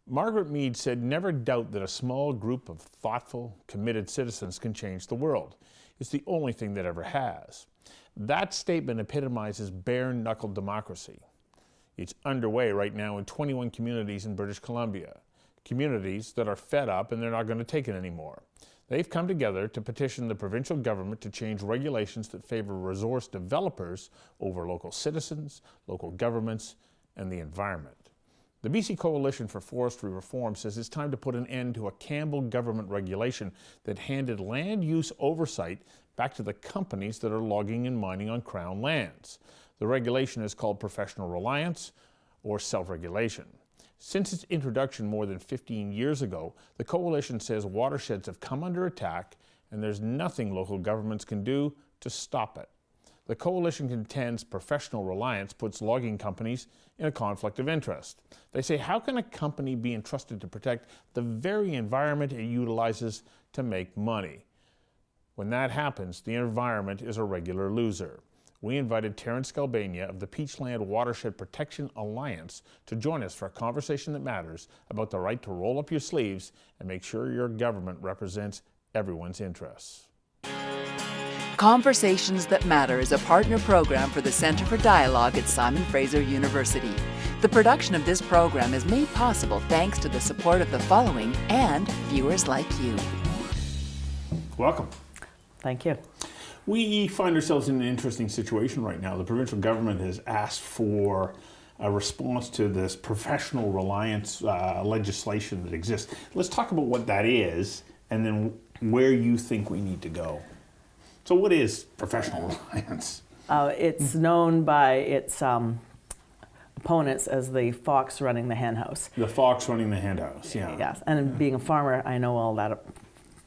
Margaret Mead said, "Never doubt that a small group of thoughtful, committed citizens can change the world. It's the only thing that ever has." That statement epitomizes bare-knuckle democracy. It's underway right now in 21 communities in British Columbia. Communities that are fed up and they're not going to take it anymore. They've come together to petition the provincial government to change regulations that favor resource developers over local citizens, local governments, and the environment. The BC Coalition for Forestry Reform says it's time to put an end to a Campbell government regulation that handed land use oversight back to the companies that are logging and mining on Crown lands. The regulation is called professional reliance or self-regulation. Since its introduction more than 15 years ago, the Coalition says watersheds have come under attack and there's nothing local governments can do to stop it. The Coalition contends professional reliance puts logging companies in a conflict of interest. They say, how can a company be entrusted to protect the very environment it utilizes to make money? When that happens, the environment is a regular loser. We invited Taryn Skalbania of the Peachland Watershed Protection Alliance to join us for a conversation that matters about the right to roll up your sleeves and make sure your government represents everyone's interests. Conversations That Matter is a partner program for the Centre for Dialogue at Simon Fraser University. The production of this program is made possible thanks to the support of the following and viewers like you. Welcome. Thank you. We find ourselves in an interesting situation right now. The provincial government has asked for a response to this professional reliance legislation that exists. Let's talk about what that is and then where you think we need to go. So what is professional reliance? It's known by its opponents as the fox running the henhouse. The fox running the henhouse, yeah. Yes, and being a farmer, I know all that,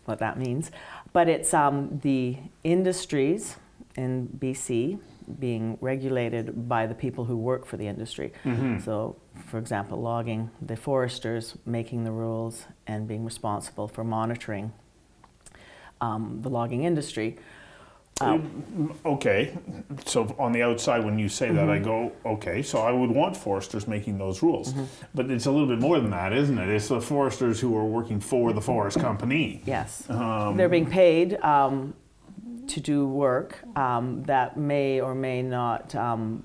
what that means. But it's the industries in BC being regulated by the people who work for the industry. Mm-hmm. So, for example, logging, the foresters making the rules and being responsible for monitoring the logging industry. Okay, so on the outside when you say that, I go, okay, so I would want foresters making those rules. But it's a little bit more than that, isn't it? It's the foresters who are working for the forest company. Yes, they're being paid to do work that may or may not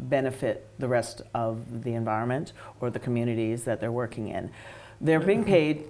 benefit the rest of the environment or the communities that they're working in. They're being paid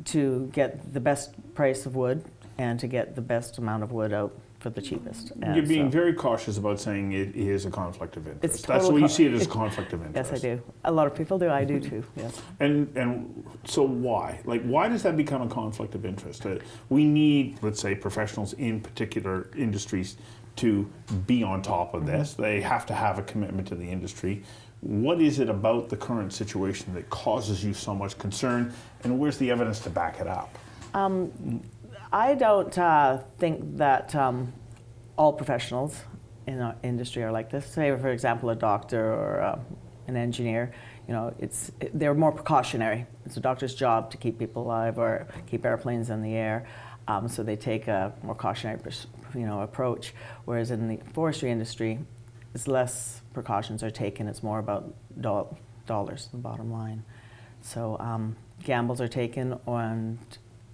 to get the best price of wood and to get the best amount of wood out for the cheapest. And you're being very cautious about saying it is a conflict of interest. It's That's the way you see it as a conflict of interest. Yes, I do. A lot of people do. I do too. Yes. And so why? Like, why does that become a conflict of interest? We need, let's say, professionals in particular industries to be on top of this. They have to have a commitment to the industry. What is it about the current situation that causes you so much concern, and where's the evidence to back it up? I don't think that all professionals in our industry are like this. Say, for example, a doctor or an engineer. You know, they're more precautionary. It's a doctor's job to keep people alive or keep airplanes in the air, so they take a more cautionary, approach. Whereas in the forestry industry, it's less precautions are taken. It's more about dollars, the bottom line. So gambles are taken, and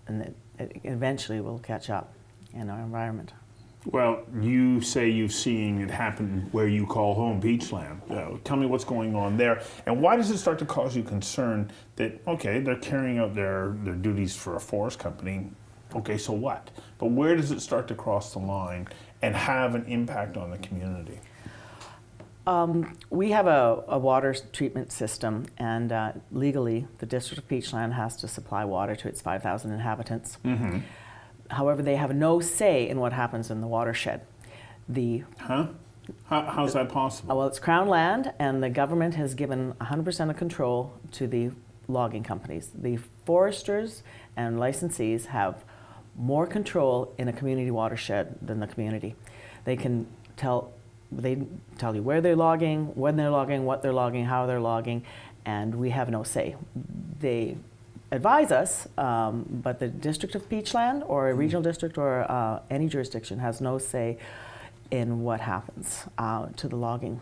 it eventually will catch up in our environment. Well, you say you've seen it happen where you call home, Peachland. Tell me what's going on there, and why does it start to cause you concern that, okay, they're carrying out their duties for a forest company, okay, so what? But where does it start to cross the line and have an impact on the community? We have a water treatment system, and legally the District of Peachland has to supply water to its 5,000 inhabitants. Mm-hmm. However, they have no say in what happens in the watershed. How's that possible? Well, it's Crown land, and the government has given 100% of control to the logging companies. The foresters and licensees have more control in a community watershed than the community. They tell you where they're logging, when they're logging, what they're logging, how they're logging, and we have no say. They advise us, but the District of Peachland or a regional district or any jurisdiction has no say in what happens to the logging.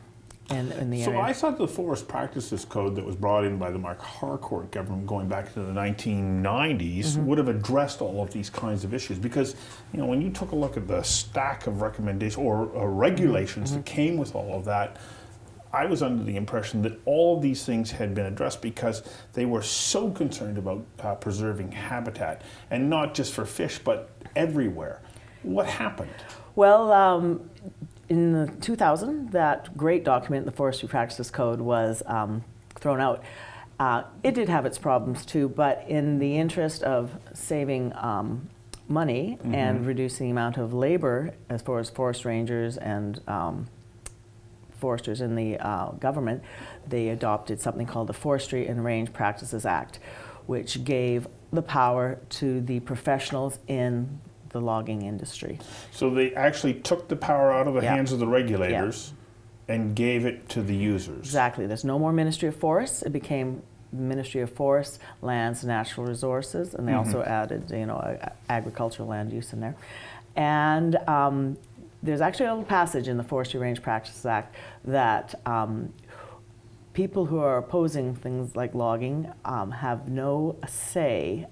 in the So area. I thought the Forest Practices Code that was brought in by the Mark Harcourt government going back into the 1990s would have addressed all of these kinds of issues, because when you took a look at the stack of recommendations or regulations that came with all of that, I was under the impression that all of these things had been addressed because they were so concerned about preserving habitat, and not just for fish, but everywhere. What happened? Well, in the 2000, that great document, the Forestry Practices Code, was thrown out. It did have its problems too, but in the interest of saving money and reducing the amount of labor as far as forest rangers and foresters in the government, they adopted something called the Forestry and Range Practices Act, which gave the power to the professionals in the logging industry. So they actually took the power out of the hands of the regulators and gave it to the users. Exactly. There's no more Ministry of Forests. It became Ministry of Forests, Lands, and Natural Resources, and they also added, agricultural land use in there. And there's actually a little passage in the Forestry Range Practices Act that people who are opposing things like logging have no say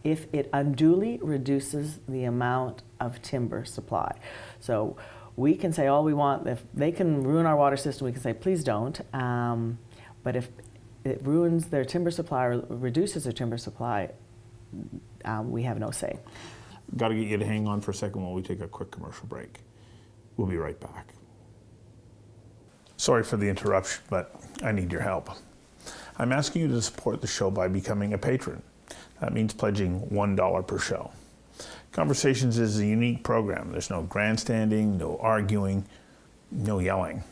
if it unduly reduces the amount of timber supply. So we can say all we want. If they can ruin our water system, we can say please don't. But if it ruins their timber supply or reduces their timber supply, we have no say. Got to get you to hang on for a second while we take a quick commercial break. We'll be right back. Sorry for the interruption, but I need your help. I'm asking you to support the show by becoming a patron. That means pledging $1 per show. Conversations is a unique program. There's no grandstanding, no arguing, no yelling.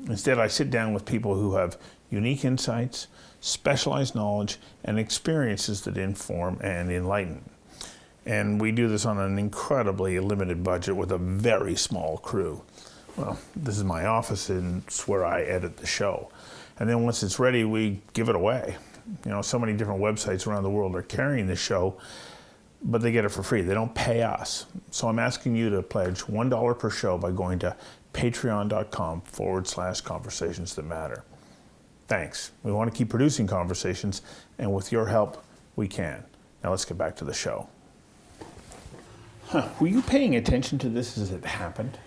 Instead, I sit down with people who have unique insights, specialized knowledge, and experiences that inform and enlighten. And we do this on an incredibly limited budget with a very small crew. Well, this is my office, and it's where I edit the show. And then once it's ready, we give it away. So many different websites around the world are carrying the show, but they get it for free. They don't pay us. So I'm asking you to pledge $1 per show by going to patreon.com/conversations that matter. Thanks. We want to keep producing conversations, and with your help, we can. Now let's get back to the show. Were you paying attention to this as it happened?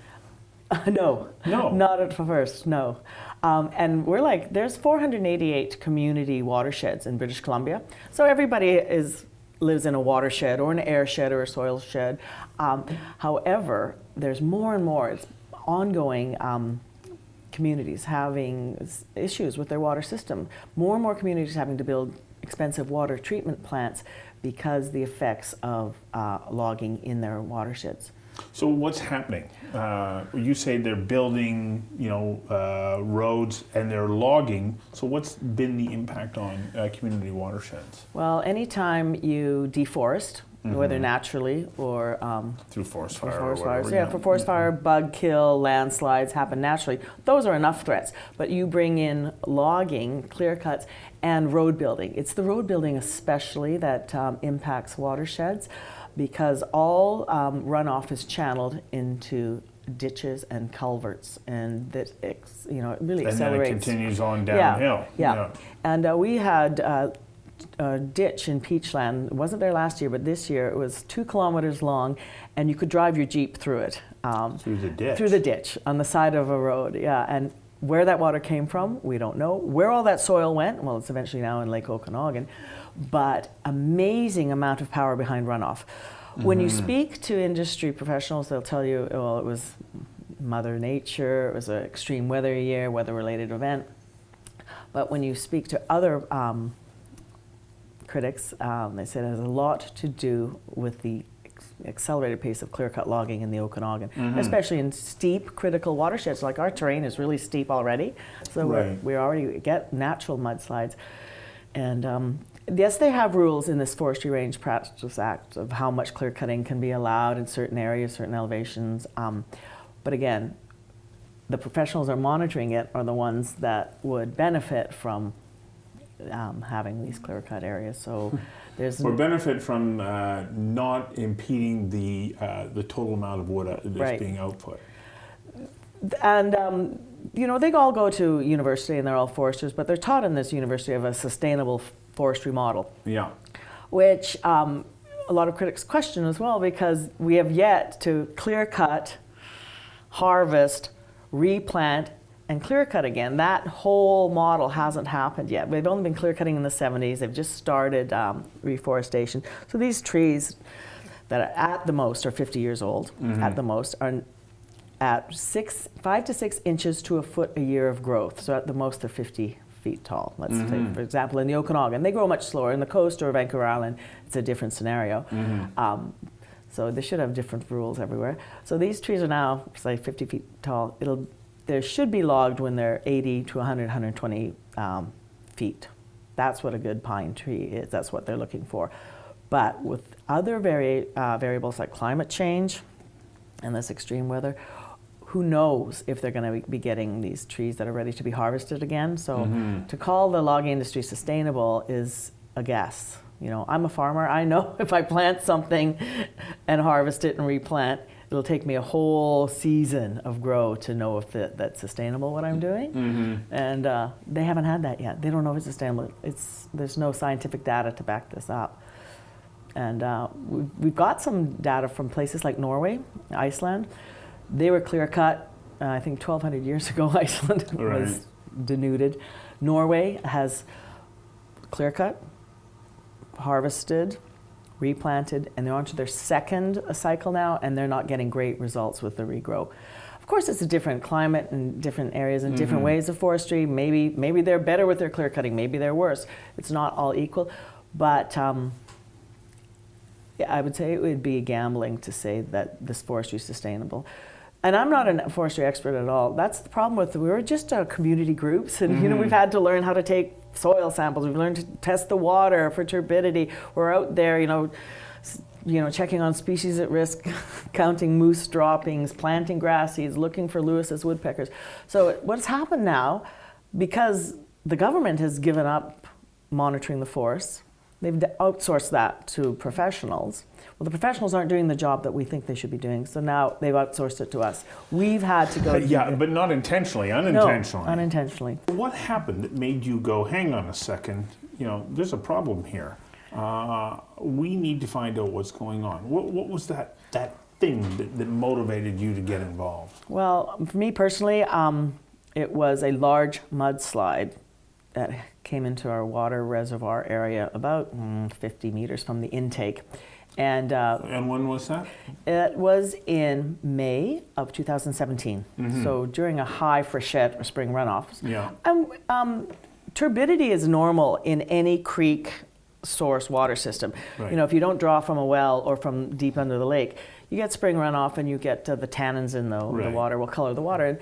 No, not at first, no. And we're there's 488 community watersheds in British Columbia. So everybody lives in a watershed or an air shed or a soil shed. However, there's more and more, it's ongoing communities having issues with their water system. More and more communities having to build expensive water treatment plants because the effects of logging in their watersheds. So what's happening? You say they're building, roads and they're logging. So what's been the impact on community watersheds? Well, anytime you deforest, whether naturally or through forest fire. Forest fires, for forest fire, bug kill, landslides happen naturally. Those are enough threats. But you bring in logging, clear cuts, and road building. It's the road building especially that impacts watersheds, because all runoff is channeled into ditches and culverts, and that it really accelerates. And then it continues on downhill. Yeah. And we had a ditch in Peachland. It wasn't there last year, but this year it was 2 kilometers long, and you could drive your Jeep through it. Through the ditch? Through the ditch on the side of a road, and where that water came from, we don't know. Where all that soil went, well, it's eventually now in Lake Okanagan, but amazing amount of power behind runoff. When you speak to industry professionals, they'll tell you, well, it was Mother Nature, it was an extreme weather year, weather-related event. But when you speak to other critics, they said it has a lot to do with the accelerated pace of clear-cut logging in the Okanagan, especially in steep, critical watersheds. Like our terrain is really steep already, so we already get natural mudslides. And yes, they have rules in this Forestry Range Practices Act of how much clear cutting can be allowed in certain areas, certain elevations. But again, the professionals are monitoring it are the ones that would benefit from having these clear cut areas. So there's or benefit from not impeding the total amount of wood that's being output. And you know, they all go to university and they're all foresters, but they're taught in this university of a sustainable forestry model. Yeah. Which a lot of critics question as well, because we have yet to clear cut, harvest, replant, and clear cut again. That whole model hasn't happened yet. They've only been clear cutting in the 70s. They've just started reforestation. So these trees that are at the most are 50 years old, at the most, are at 5 to 6 inches to a foot a year of growth. So at the most, they're 50 feet tall. Let's say, for example, in the Okanagan, they grow much slower. In the coast or Vancouver Island, it's a different scenario. So they should have different rules everywhere. So these trees are now, say, 50 feet tall. They should be logged when they're 80 to 100, 120 feet. That's what a good pine tree is. That's what they're looking for. But with other variables like climate change and this extreme weather, who knows if they're going to be getting these trees that are ready to be harvested again. So to call the logging industry sustainable is a guess. You know, I'm a farmer. I know if I plant something and harvest it and replant, it'll take me a whole season of grow to know if that's sustainable, what I'm doing. And they haven't had that yet. They don't know if it's sustainable. There's no scientific data to back this up. And we've got some data from places like Norway, Iceland. They were clear cut, I think 1,200 years ago. Iceland was denuded. Norway has clear cut, harvested, replanted, and they're on to their second cycle now, and they're not getting great results with the regrow. Of course, it's a different climate and different areas and different ways of forestry. Maybe they're better with their clear cutting, maybe they're worse. It's not all equal, but I would say it would be gambling to say that this forestry is sustainable. And I'm not a forestry expert at all. That's the problem with we're just community groups, and you know, we've had to learn how to take soil samples. We've learned to test the water for turbidity. We're out there, you know, checking on species at risk, counting moose droppings, planting grass seeds, looking for Lewis's woodpeckers. So what's happened now, because the government has given up monitoring the forests, they've outsourced that to professionals. Well, the professionals aren't doing the job that we think they should be doing, so now they've outsourced it to us. We've had to go... Yeah, but not intentionally, unintentionally. No, unintentionally. What happened that made you go, hang on a second, you know, there's a problem here. We need to find out what's going on. What was that thing that motivated you to get involved? Well, for me personally, it was a large mudslide that came into our water reservoir area about 50 meters from the intake. And when was that? It was in May of 2017. So during a high freshet or spring runoff. Yeah. Turbidity is normal in any creek source water system. Right. You know, if you don't draw from a well or from deep under the lake, you get spring runoff and you get the tannins in the water will color the water. And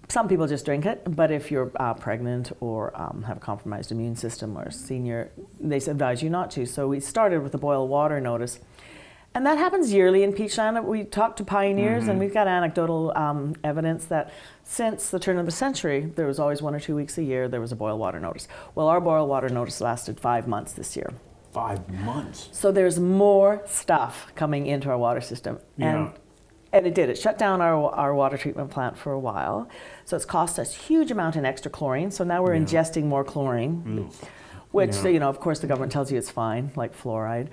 some people just drink it, but if you're pregnant or have a compromised immune system or senior, they advise you not to. So we started with the boil water notice. And that happens yearly in Peachland. We talk to pioneers, and we've got anecdotal evidence that since the turn of the century, there was always 1 or 2 weeks a year there was a boil water notice. Well, our boil water notice lasted 5 months this year. 5 months? So there's more stuff coming into our water system. Yeah. And it did. It shut down our water treatment plant for a while. So it's cost us a huge amount in extra chlorine. So now we're ingesting more chlorine, which, you know, of course, the government tells you it's fine, like fluoride.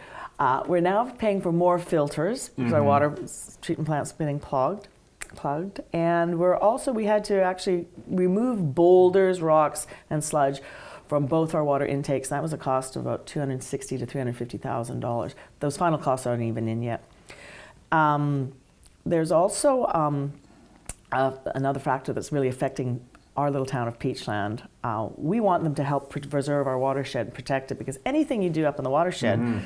We're now paying for more filters because our water treatment plant's getting plugged. And we had to actually remove boulders, rocks, and sludge from both our water intakes. That was a cost of about $260,000 to $350,000. Those final costs aren't even in yet. There's also another factor that's really affecting our little town of Peachland. We want them to help preserve our watershed and protect it, because anything you do up in the watershed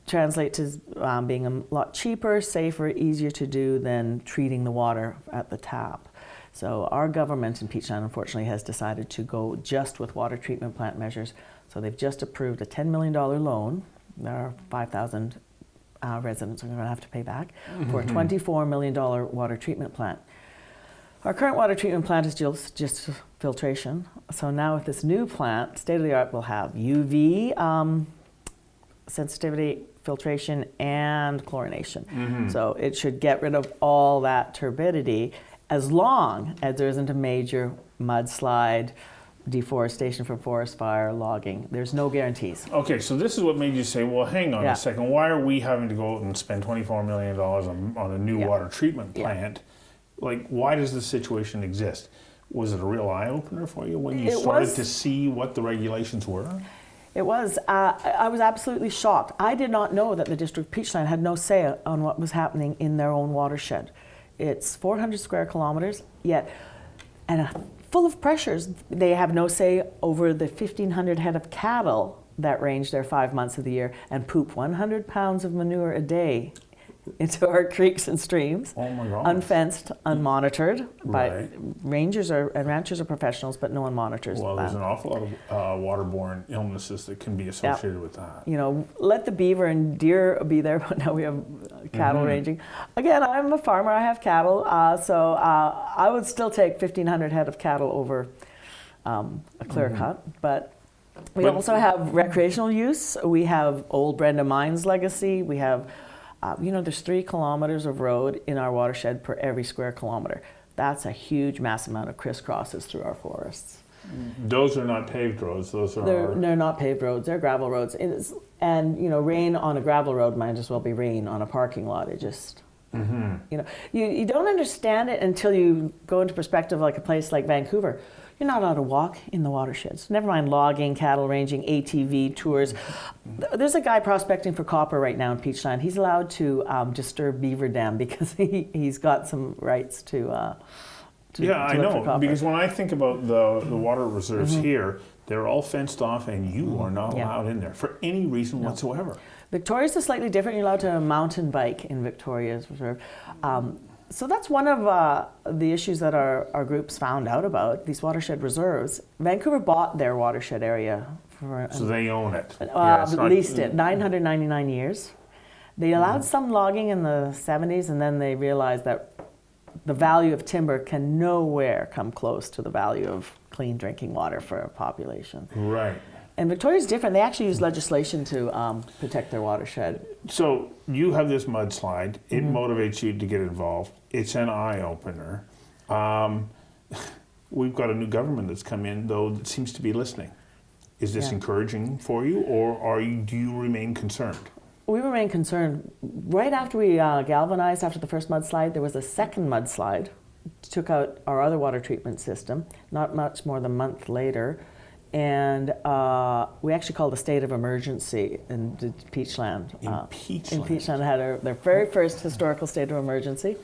translates to being a lot cheaper, safer, easier to do than treating the water at the tap. So our government in Peachland, unfortunately, has decided to go just with water treatment plant measures. So they've just approved a $10 million loan. There are 5,000 residents are going to have to pay back for a $24 million water treatment plant. Our current water treatment plant is just filtration. So now with this new plant, state-of-the-art, will have UV sensitivity, filtration, and chlorination. So it should get rid of all that turbidity as long as there isn't a major mudslide, deforestation from forest fire, logging. There's no guarantees. Okay, so this is what made you say, well, hang on Yeah. a second. Why are we having to go out and spend $24 million on a new water treatment plant? Like, why does this situation exist? Was it a real eye-opener for you when you started to see what the regulations were? It was. I was absolutely shocked. I did not know that the District of Peachland had no say on what was happening in their own watershed. It's 400 square kilometers, yet, and full of pressures. They have no say over the 1,500 head of cattle that range there 5 months of the year and poop 100 pounds of manure a day into our creeks and streams. Oh my God. Unfenced, unmonitored. Right. Rangers and ranchers are professionals, but no one monitors Well, that. there's an awful lot of waterborne illnesses that can be associated with that. You know, let the beaver and deer be there, but now we have cattle ranging. Again, I'm a farmer, I have cattle, so I would still take 1,500 head of cattle over a clear cut, but we also have recreational use. We have old Brenda Mines legacy. We have, there's 3 kilometers of road in our watershed per every square kilometer. That's a huge, mass amount of crisscrosses through our forests. Those are not paved roads. Those are They're not paved roads. They're gravel roads. Rain on a gravel road might as well be rain on a parking lot. It just, you don't understand it until you go into perspective, like a place like Vancouver. You're not allowed to walk in the watersheds. Never mind logging, cattle ranging, ATV tours. There's a guy prospecting for copper right now in Peachland. He's allowed to disturb Beaver Dam because he's got some rights to I look for know, copper. because when I think about the water reserves here, they're all fenced off and you are not allowed in there for any reason whatsoever. Victoria's is slightly different. You're allowed to mountain bike in Victoria's Reserve. So that's one of the issues that our groups found out about, these watershed reserves. Vancouver bought their watershed area. So they own it. Leased it, 999 years. They allowed some logging in the 70s, and then they realized that the value of timber can nowhere come close to the value of clean drinking water for a population. Right. And Victoria's different. They actually use legislation to protect their watershed. So you have this mudslide. It motivates you to get involved. It's an eye-opener. We've got a new government that's come in, though, that seems to be listening. Is this encouraging for you, or do you remain concerned? We remain concerned. Right after we galvanized after the first mudslide, there was a second mudslide. Took out our other water treatment system, not much more than a month later. And we actually called a state of emergency in Peachland. In Peachland? In Peachland had their very first historical state of emergency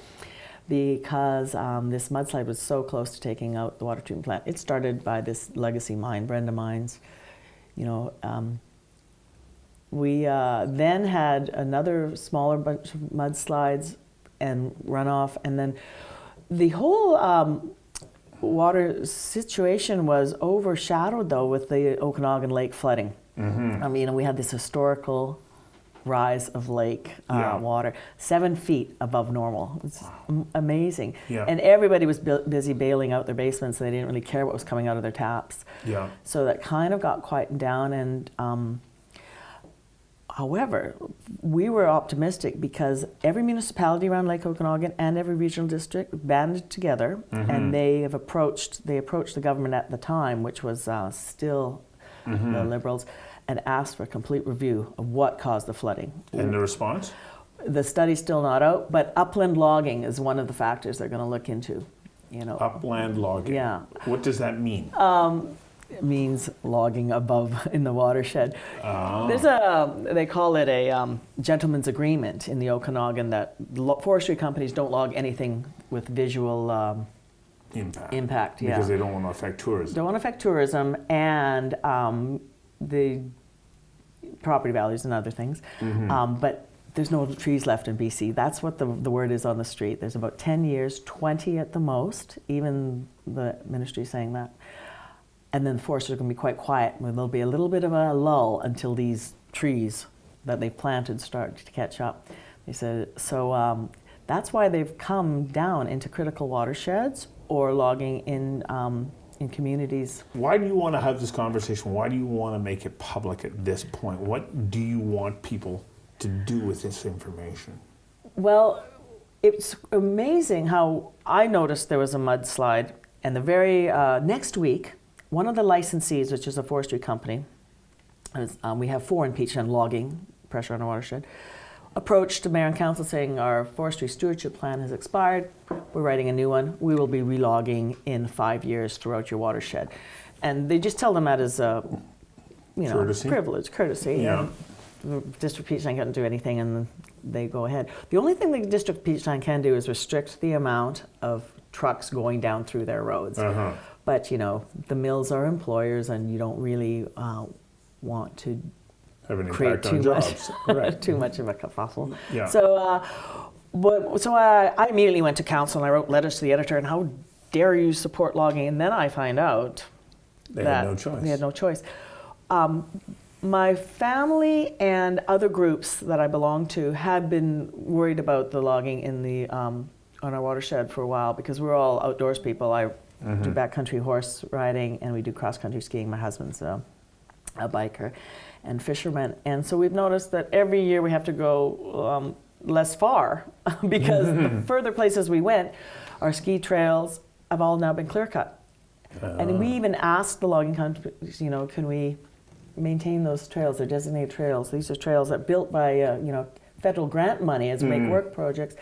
because this mudslide was so close to taking out the water treatment plant. It started by this legacy mine, Brenda Mines. We then had another smaller bunch of mudslides and runoff, and then the whole water situation was overshadowed, though, with the Okanagan Lake flooding. I mean, we had this historical rise of lake water, 7 feet above normal. It's amazing. And everybody was busy bailing out their basements. They didn't really care what was coming out of their taps. So that kind of got quieted down. And however, we were optimistic because every municipality around Lake Okanagan and every regional district banded together, and they approached the government at the time, which was still the Liberals, and asked for a complete review of what caused the flooding. And the response? The study's still not out, but upland logging is one of the factors they're going to look into. Upland logging. Yeah. What does that mean? It means logging above in the watershed. Oh. There's they call it a gentleman's agreement in the Okanagan that forestry companies don't log anything with visual impact. Because they don't want to affect tourism. Don't want to affect tourism and the property values and other things. But there's no trees left in BC. That's what the word is on the street. There's about 10 years, 20 at the most. Even the ministry is saying that. And then the forests are going to be quite quiet. And there'll be a little bit of a lull until these trees that they've planted start to catch up. They said, so that's why they've come down into critical watersheds or logging in communities. Why do you want to have this conversation? Why do you want to make it public at this point? What do you want people to do with this information? Well, it's amazing how I noticed there was a mudslide, and the very next week, one of the licensees, which is a forestry company, we have 4 in Upland Logging, pressure on a watershed, approached the mayor and council saying our forestry stewardship plan has expired. We're writing a new one. We will be relogging in 5 years throughout your watershed. And they just tell them that as a privilege, courtesy. Yeah. And the district peachland can't do anything, and they go ahead. The only thing the district peachland can do is restrict the amount of trucks going down through their roads. But the mills are employers, and you don't really want to Have an create impact on jobs. Right. too much of a kerfuffle. Yeah. So, I immediately went to council and I wrote letters to the editor, and how dare you support logging? And then I find out They that had no choice. they had no choice. My family and other groups that I belong to had been worried about the logging in the on our watershed for a while, because we're all outdoors people. I do backcountry horse riding, and we do cross-country skiing. My husband's a biker and fisherman, and so we've noticed that every year we have to go less far because the further places we went, our ski trails have all now been clear cut. And we even asked the logging companies, can we maintain those trails? They're designated trails. These are trails that are built by federal grant money as make work projects.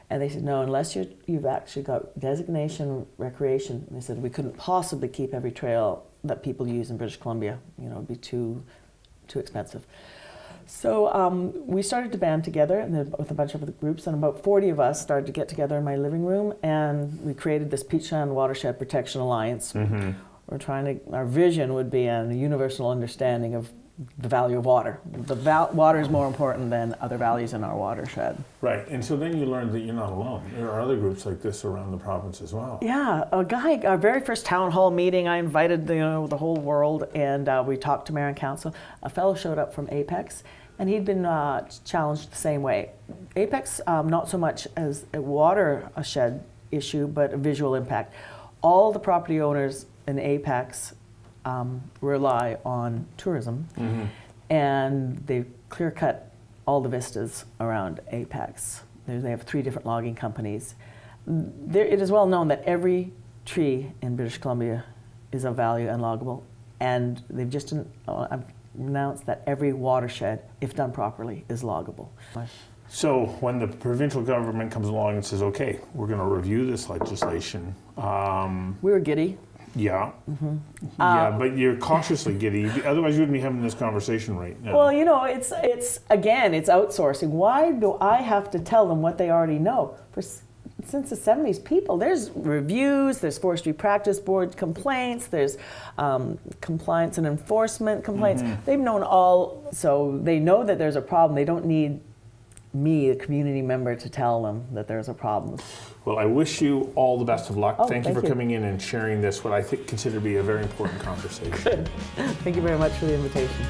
And they said, no, unless you've actually got designation recreation. They said we couldn't possibly keep every trail that people use in British Columbia. It'd be too expensive. So we started to band together with a bunch of other groups, and about 40 of us started to get together in my living room, and we created this Peachland Watershed Protection Alliance. We're our vision would be a universal understanding of the value of water. Water is more important than other values in our watershed. Right, and so then you learned that you're not alone. There are other groups like this around the province as well. Yeah, our very first town hall meeting, I invited the whole world, and we talked to mayor and council. A fellow showed up from Apex, and he'd been challenged the same way. Apex, not so much as a watershed issue, but a visual impact. All the property owners in Apex rely on tourism, and they clear cut all the vistas around Apex. They have 3 different logging companies. It is well known that every tree in British Columbia is of value and loggable, and they've just announced that every watershed, if done properly, is loggable. So when the provincial government comes along and says, okay, we're going to review this legislation. We were giddy. Yeah. Yeah, but you're cautiously giddy. Otherwise, you wouldn't be having this conversation right now. Well, it's outsourcing. Why do I have to tell them what they already know? Since the 70s, there's reviews, there's forestry practice board complaints, there's compliance and enforcement complaints. They've known all, so they know that there's a problem. They don't need me, a community member, to tell them that there's a problem. Well, I wish you all the best of luck. Oh, thank you for coming in and sharing this, what I consider to be a very important conversation. Good. Thank you very much for the invitation.